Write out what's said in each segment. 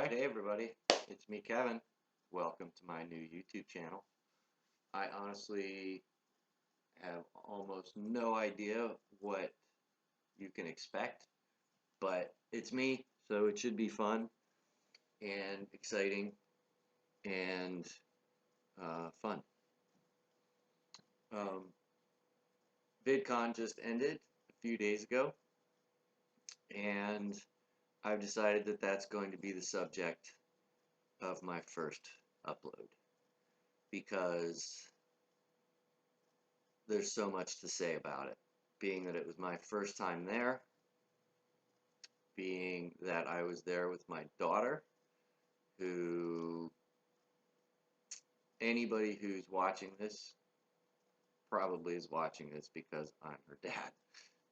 Alright, hey everybody, it's me Kevin. Welcome to my new YouTube channel. I honestly have almost no idea what you can expect, but it's me, so it should be fun and exciting and fun. VidCon just ended a few days ago, and I've decided that that's going to be the subject of my first upload, because there's so much to say about it, being that it was my first time there, being that I was there with my daughter, who anybody who's watching this probably is watching this because I'm her dad.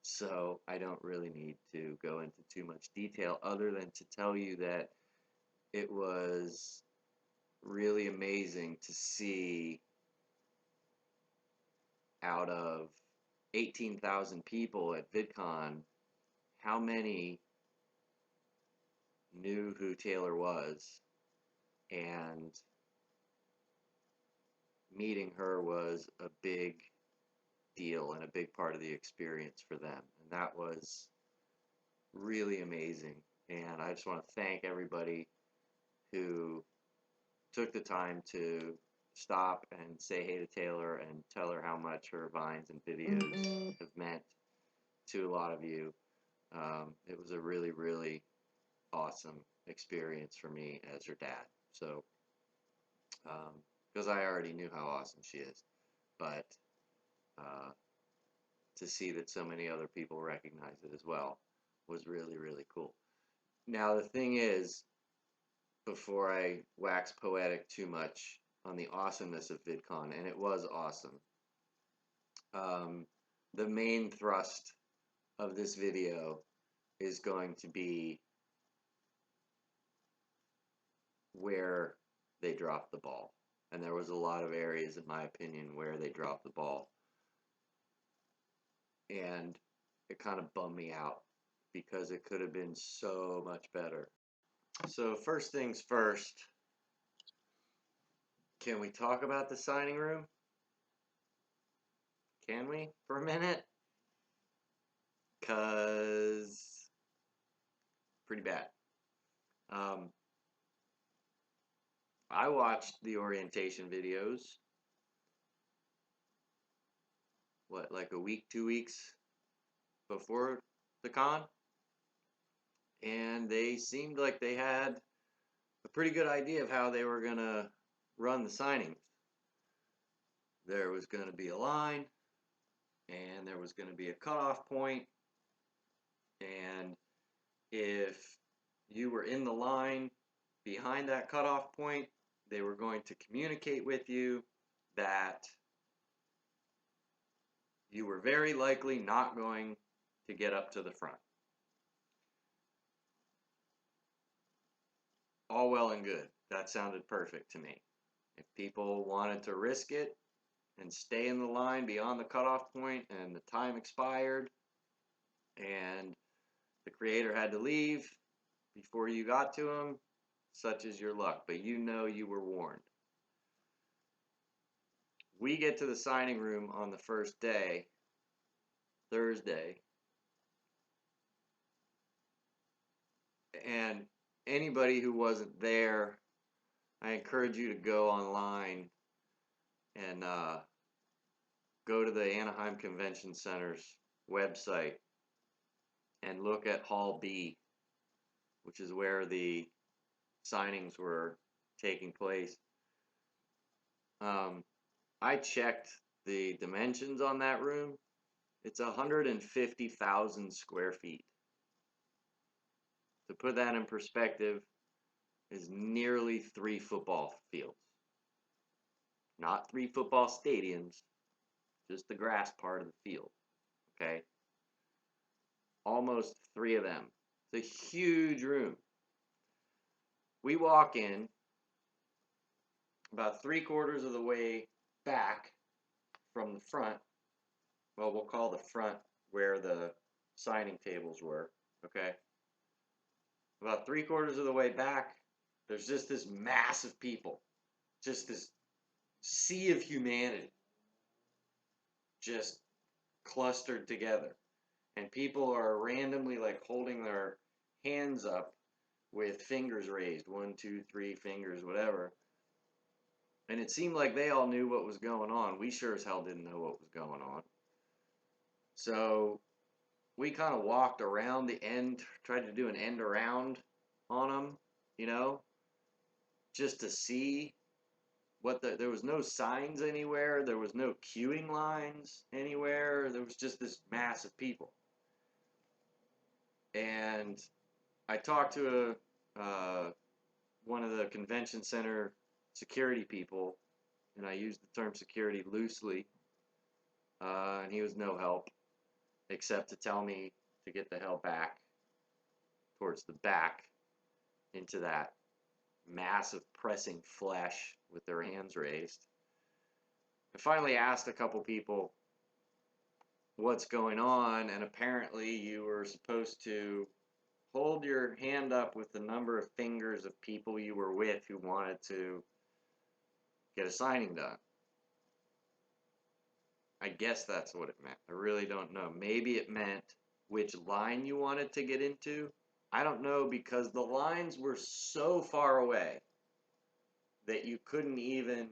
So I don't really need to go into too much detail other than to tell you that it was really amazing to see, out of 18,000 people at VidCon, how many knew who Taylor was, and meeting her was a big deal and a big part of the experience for them, and that was really amazing. And I just want to thank everybody who took the time to stop and say hey to Taylor and tell her how much her vines and videos have meant to a lot of you. It was a really, really awesome experience for me as her dad. So, because I already knew how awesome she is, but to see that so many other people recognize it as well was really, really cool. Now the thing is, before I wax poetic too much on the awesomeness of VidCon, and it was awesome, the main thrust of this video is going to be where they dropped the ball. And there was a lot of areas, in my opinion, where they dropped the ball. And it kind of bummed me out because it could have been so much better. So first things first, can we talk about the signing room? Can we for a minute? Because pretty bad. I watched the orientation videos, like a week, 2 weeks before the con, and they seemed like they had a pretty good idea of how they were going to run the signings. There was going to be a line, and there was going to be a cutoff point, and if you were in the line behind that cutoff point, they were going to communicate with you that you were very likely not going to get up to the front. All well and good. That sounded perfect to me. If people wanted to risk it and stay in the line beyond the cutoff point and the time expired and the creator had to leave before you got to him, such is your luck, but you know you were warned. We get to the signing room on the first day, Thursday, and anybody who wasn't there, I encourage you to go online and go to the Anaheim Convention Center's website and look at Hall B, which is where the signings were taking place. I checked the dimensions on that room. It's 150,000 square feet. To put that in perspective, is nearly 3 football fields. Not 3 football stadiums, just the grass part of the field. Okay? Almost 3 of them. It's a huge room. We walk in about 3/4 of the way back from the front. Well, we'll call the front where the signing tables were. Okay? About 3/4 of the way back There's just this mass of people, just this sea of humanity, just clustered together. And people are randomly like holding their hands up with fingers raised, 1, 2, 3 fingers, whatever. And it seemed like they all knew what was going on. We sure as hell didn't know what was going on. So we kind of walked around the end, tried to do an end around on them, you know, just to see there was no signs anywhere. There was no queuing lines anywhere. There was just this mass of people. And I talked to one of the convention center security people, and I used the term security loosely, and he was no help, except to tell me to get the hell back towards the back into that massive pressing flesh with their hands raised. I finally asked a couple people what's going on, and apparently you were supposed to hold your hand up with the number of fingers of people you were with who wanted to get a signing done. I guess that's what it meant. I really don't know. Maybe it meant which line you wanted to get into. I don't know, because the lines were so far away that you couldn't even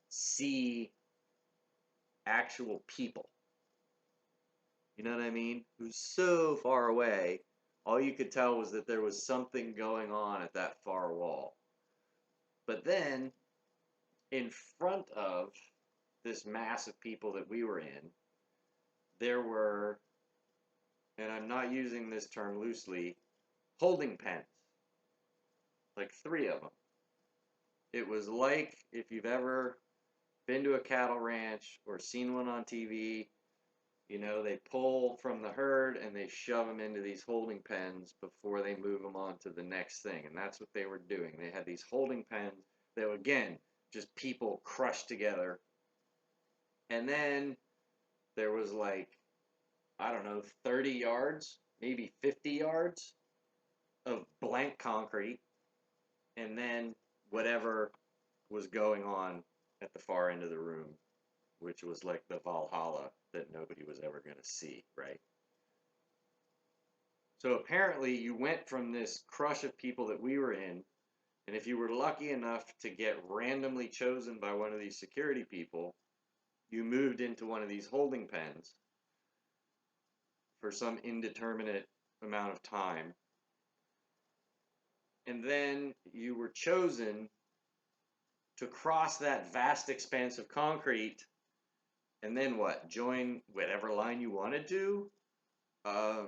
see actual people. You know what I mean? It was so far away, all you could tell was that there was something going on at that far wall. But then, in front of this mass of people that we were in, there were, and I'm not using this term loosely, holding pens. Like 3 of them. It was like if you've ever been to a cattle ranch or seen one on TV, you know, they pull from the herd and they shove them into these holding pens before they move them on to the next thing. And that's what they were doing. They had these holding pens that were, again, just people crushed together. And then there was like, I don't know, 30 yards, maybe 50 yards of blank concrete. And then whatever was going on at the far end of the room, which was like the Valhalla that nobody was ever going to see, right? So apparently you went from this crush of people that we were in, and if you were lucky enough to get randomly chosen by one of these security people, you moved into one of these holding pens for some indeterminate amount of time. And then you were chosen to cross that vast expanse of concrete, and then what? Join whatever line you wanted to? I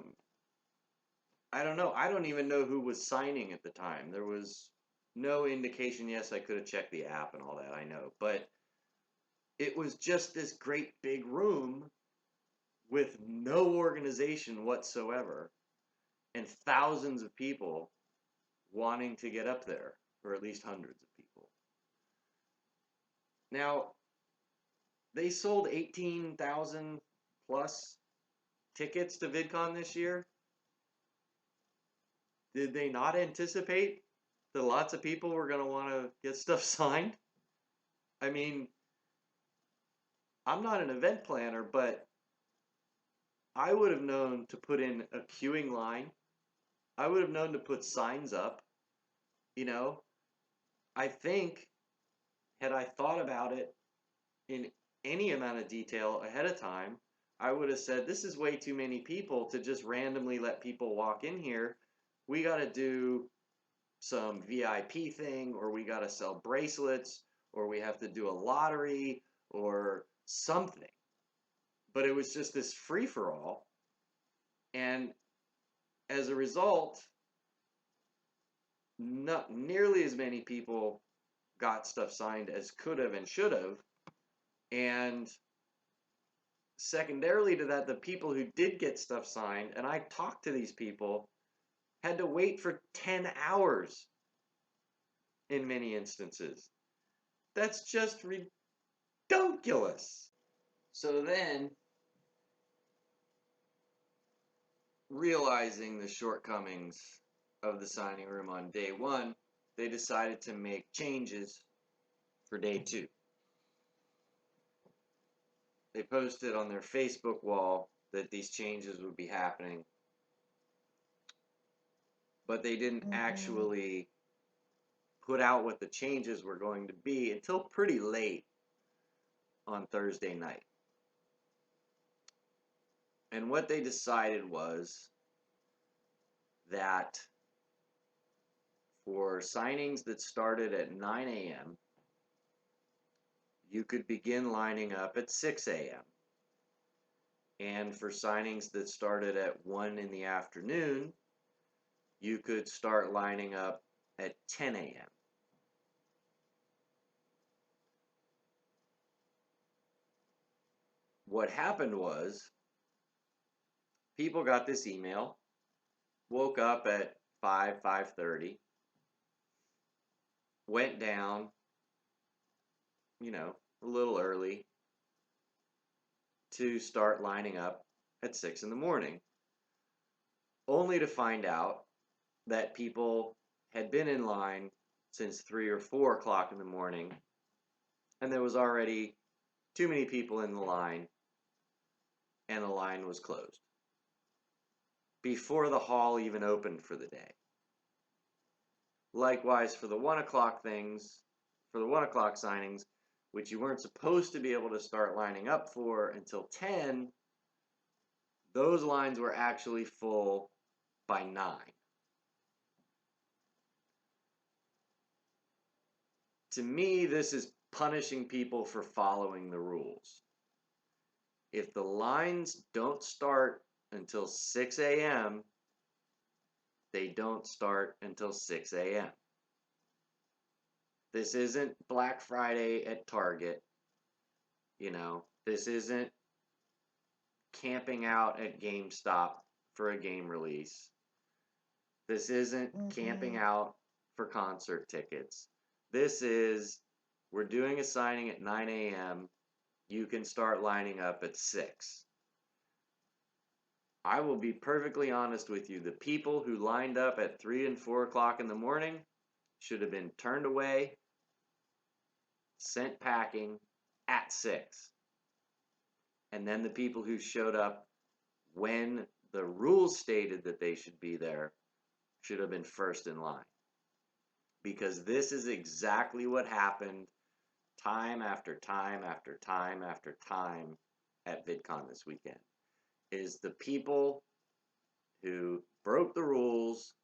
don't know. I don't even know who was signing at the time. There was no indication. Yes, I could have checked the app and all that, I know. But it was just this great big room with no organization whatsoever and thousands of people wanting to get up there, or at least hundreds of people. Now, they sold 18,000 plus tickets to VidCon this year. Did they not anticipate that lots of people were going to want to get stuff signed? I mean, I'm not an event planner, but I would have known to put in a queuing line. I would have known to put signs up. You know, I think, had I thought about it in any amount of detail ahead of time, I would have said, this is way too many people to just randomly let people walk in here. We got to do some VIP thing, or we got to sell bracelets, or we have to do a lottery, or something. But it was just this free-for-all, and as a result, not nearly as many people got stuff signed as could have and should have, and secondarily to that, the people who did get stuff signed, and I talked to these people, had to wait for 10 hours in many instances. That's just ridiculous. So then, realizing the shortcomings of the signing room on day one, they decided to make changes for day 2. They posted on their Facebook wall that these changes would be happening, but they didn't actually put out what the changes were going to be until pretty late on Thursday night. And what they decided was that for signings that started at 9 a.m., you could begin lining up at 6 a.m. And for signings that started at 1 in the afternoon, you could start lining up at 10 a.m. What happened was people got this email, woke up at 5:30, went down, a little early to start lining up at 6 in the morning, only to find out that people had been in line since 3 or 4 o'clock in the morning, and there was already too many people in the line, and the line was closed before the hall even opened for the day. Likewise, for the 1 o'clock signings, which you weren't supposed to be able to start lining up for until 10, those lines were actually full by 9. To me, this is punishing people for following the rules. If the lines don't start until 6 a.m., they don't start until 6 a.m. This isn't Black Friday at Target. This isn't camping out at GameStop for a game release. This isn't camping out for concert tickets. This is, we're doing a signing at 9 a.m. You can start lining up at 6. I will be perfectly honest with you. The people who lined up at 3 and 4 o'clock in the morning should have been turned away, sent packing at 6. And then the people who showed up when the rules stated that they should be there should have been first in line. Because this is exactly what happened time after time after time after time at VidCon this weekend. Is the people who broke the rules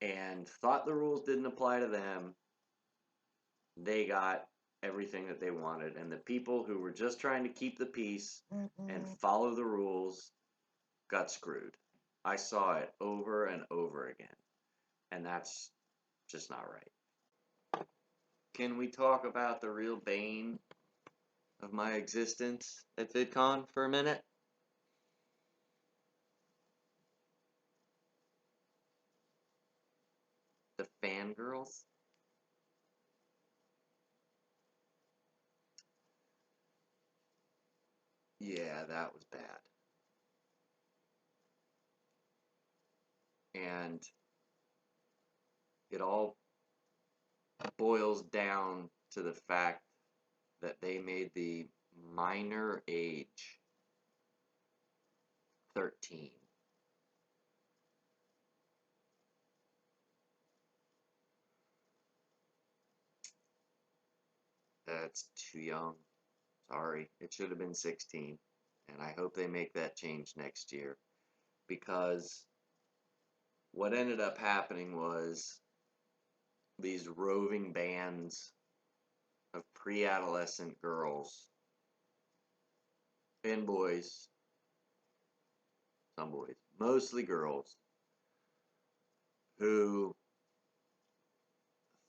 and thought the rules didn't apply to them, they got everything that they wanted. And the people who were just trying to keep the peace and follow the rules got screwed. I saw it over and over again. And that's just not right. Can we talk about the real bane of my existence at VidCon for a minute? The fangirls? Yeah, that was bad. And it all boils down to the fact that they made the minor age 13. That's too young. Sorry. It should have been 16. And I hope they make that change next year. Because what ended up happening was these roving bands of pre-adolescent girls and boys, some boys, mostly girls, who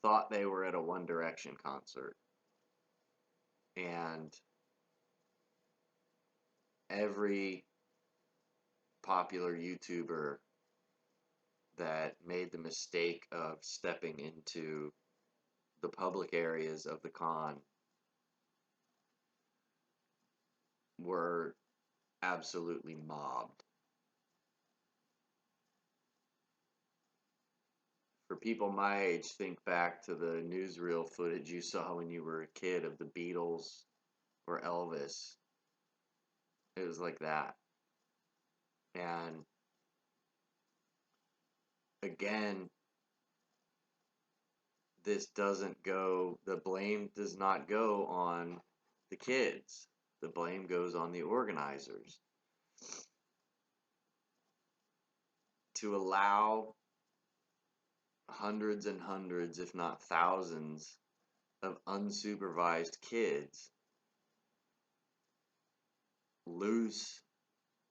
thought they were at a One Direction concert. And every popular YouTuber that made the mistake of stepping into the public areas of the con were absolutely mobbed. For people my age, think back to the newsreel footage you saw when you were a kid of the Beatles or Elvis. It was like that. And again, the blame does not go on the kids. The blame goes on the organizers. To allow hundreds and hundreds, if not thousands, of unsupervised kids loose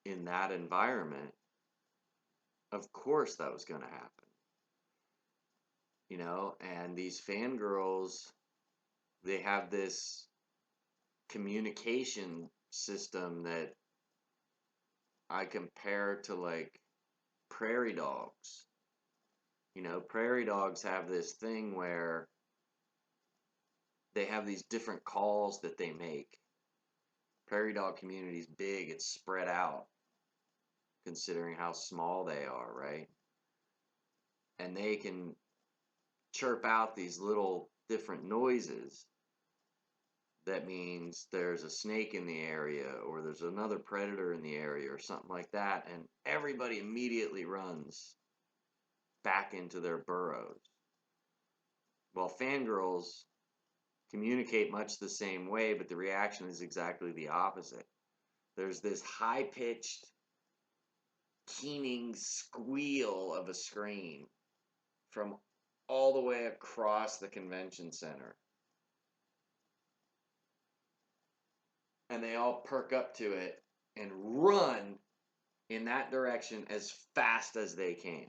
in that environment, of course that was going to happen. And these fangirls, they have this communication system that I compare to like prairie dogs. Prairie dogs have this thing where they have these different calls that they make. Prairie dog community is big, it's spread out considering how small they are, right? And they can chirp out these little different noises. That means there's a snake in the area, or there's another predator in the area, or something like that, and everybody immediately runs back into their burrows. Well, fangirls communicate much the same way, but the reaction is exactly the opposite. There's this high-pitched, keening squeal of a scream from all the way across the convention center. And they all perk up to it and run in that direction as fast as they can,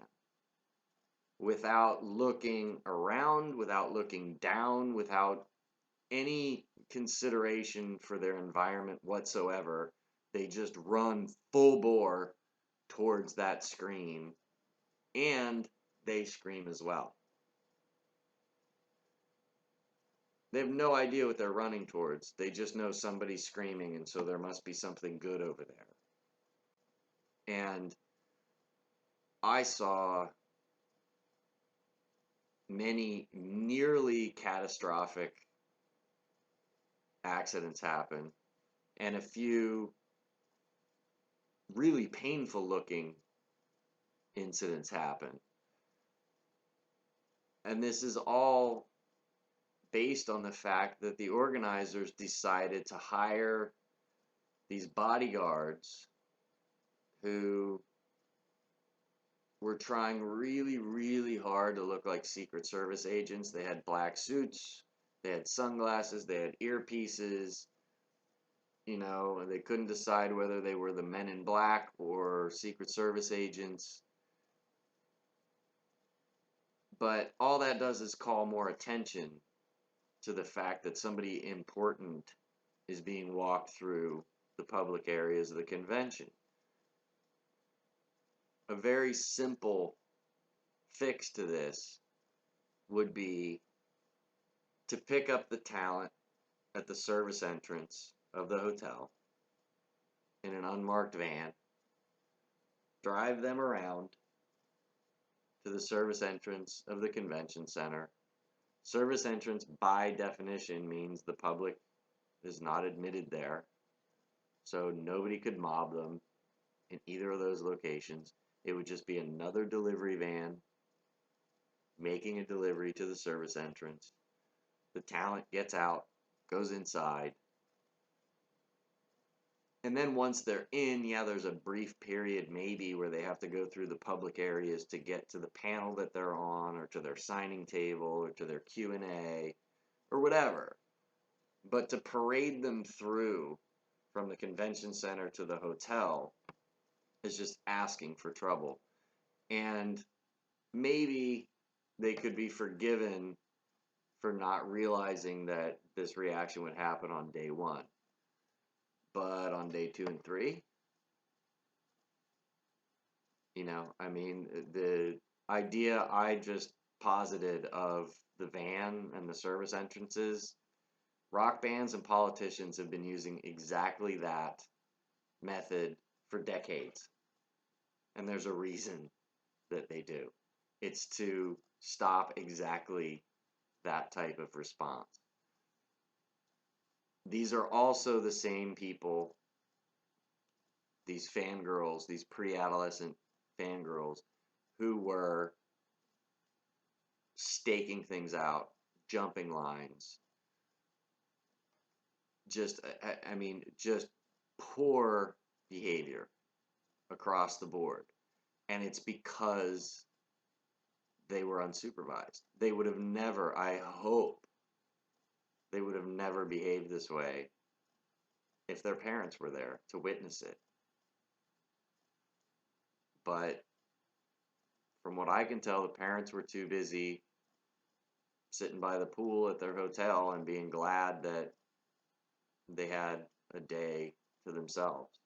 without looking around, without looking down, without any consideration for their environment whatsoever. They just run full bore towards that scream, and they scream as well. They have no idea what they're running towards. They just know somebody's screaming, and so there must be something good over there. And I saw many nearly catastrophic accidents happen, and a few really painful looking incidents happen. And this is all based on the fact that the organizers decided to hire these bodyguards who were trying really, really hard to look like Secret Service agents. They had black suits, they had sunglasses, they had earpieces, and they couldn't decide whether they were the Men in Black or Secret Service agents. But all that does is call more attention to the fact that somebody important is being walked through the public areas of the convention. A very simple fix to this would be to pick up the talent at the service entrance of the hotel in an unmarked van, drive them around to the service entrance of the convention center. Service entrance, by definition, means the public is not admitted there, so nobody could mob them in either of those locations. It would just be another delivery van making a delivery to the service entrance. The talent gets out, goes inside, and then once they're in, yeah, there's a brief period maybe where they have to go through the public areas to get to the panel that they're on, or to their signing table, or to their Q&A, or whatever. But to parade them through from the convention center to the hotel is just asking for trouble. And maybe they could be forgiven for not realizing that this reaction would happen on day one. But on day 2 and 3, the idea I just posited of the van and the service entrances, rock bands and politicians have been using exactly that method for decades. And there's a reason that they do. It's to stop exactly that type of response. These are also the same people, these fangirls, these pre-adolescent fangirls, who were staking things out, jumping lines, just, I mean, just poor behavior across the board. And it's because they were unsupervised. They would have never, I hope, they would have never behaved this way if their parents were there to witness it. But from what I can tell, the parents were too busy sitting by the pool at their hotel and being glad that they had a day to themselves,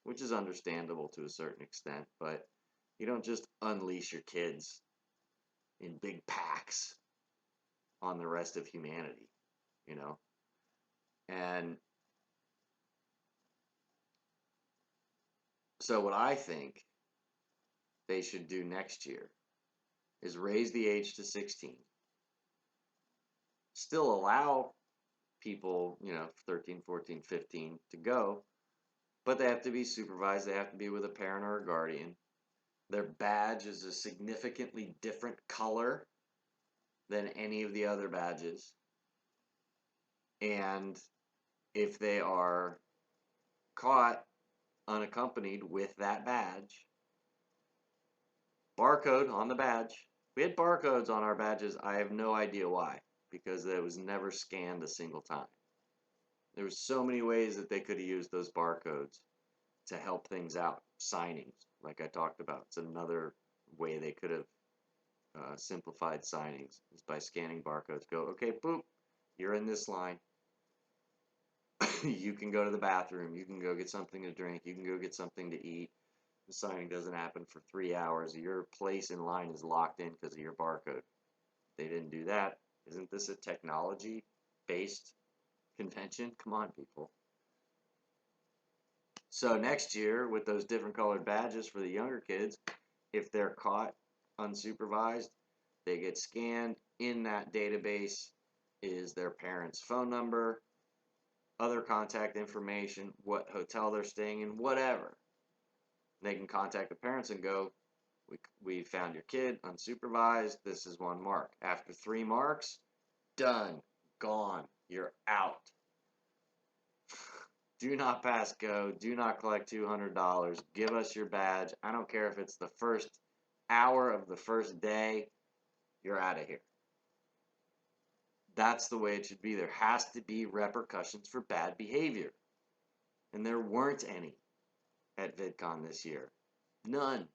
which is understandable to a certain extent, but you don't just unleash your kids in big packs on the rest of humanity, you know? And so what I think they should do next year is raise the age to 16. Still allow people, 13, 14, 15 to go, but they have to be supervised. They have to be with a parent or a guardian. Their badge is a significantly different color than any of the other badges. And if they are caught unaccompanied with that badge, barcode on the badge. We had barcodes on our badges. I have no idea why, because it was never scanned a single time. There were so many ways that they could have used those barcodes to help things out. Signings, like I talked about, it's another way they could have simplified signings, is by scanning barcodes. Go, okay, boop, you're in this line. You can go to the bathroom. You can go get something to drink. You can go get something to eat. The signing doesn't happen for 3 hours. Your place in line is locked in because of your barcode. They didn't do that. Isn't this a technology-based convention? Come on, people. So next year, with those different colored badges for the younger kids, if they're caught unsupervised, they get scanned. In that database is their parents' phone number, other contact information, what hotel they're staying in, whatever. They can contact the parents and go, we found your kid unsupervised. This is 1 mark. After 3 marks, done, gone, you're out. Do not pass go. Do not collect $200. Give us your badge. I don't care if it's the first hour of the first day. You're out of here. That's the way it should be. There has to be repercussions for bad behavior. And there weren't any at VidCon this year. None.